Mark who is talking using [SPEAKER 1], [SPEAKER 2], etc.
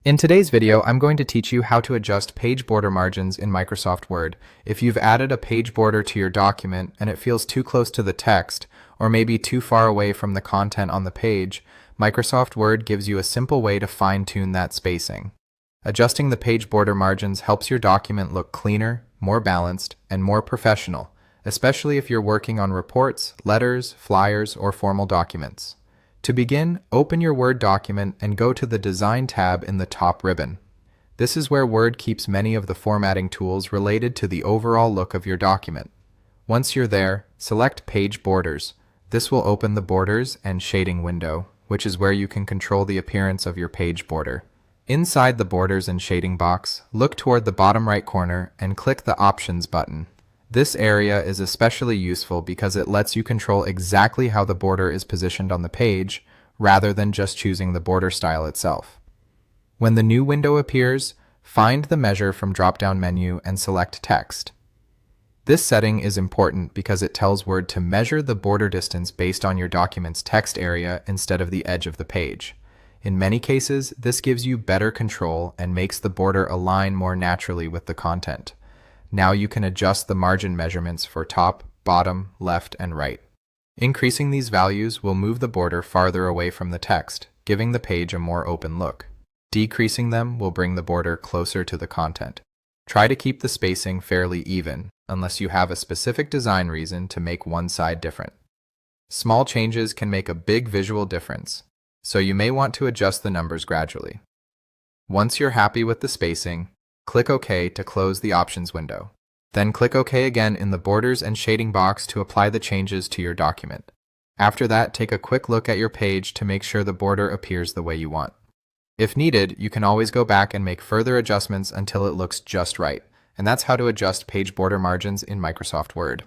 [SPEAKER 1] In today's video, I'm going to teach you how to adjust page border margins in Microsoft Word. If you've added a page border to your document and it feels too close to the text, or maybe too far away from the content on the page, Microsoft Word gives you a simple way to fine-tune that spacing. Adjusting the page border margins helps your document look cleaner, more balanced, and more professional, especially if you're working on reports, letters, flyers, or formal documents. To begin, open your Word document and go to the Design tab in the top ribbon. This is where Word keeps many of the formatting tools related to the overall look of your document. Once you're there, select Page Borders. This will open the Borders and Shading window, which is where you can control the appearance of your page border. Inside the Borders and Shading box, look toward the bottom right corner and click the Options button. This area is especially useful because it lets you control exactly how the border is positioned on the page, rather than just choosing the border style itself. When the new window appears, find the Measure from drop-down menu and select Text. This setting is important because it tells Word to measure the border distance based on your document's text area instead of the edge of the page. In many cases, this gives you better control and makes the border align more naturally with the content. Now you can adjust the margin measurements for top, bottom, left, and right. Increasing these values will move the border farther away from the text, giving the page a more open look. Decreasing them will bring the border closer to the content. Try to keep the spacing fairly even, unless you have a specific design reason to make one side different. Small changes can make a big visual difference, so you may want to adjust the numbers gradually. Once you're happy with the spacing, click OK to close the Options window. Then click OK again in the Borders and Shading box to apply the changes to your document. After that, take a quick look at your page to make sure the border appears the way you want. If needed, you can always go back and make further adjustments until it looks just right. And that's how to adjust page border margins in Microsoft Word.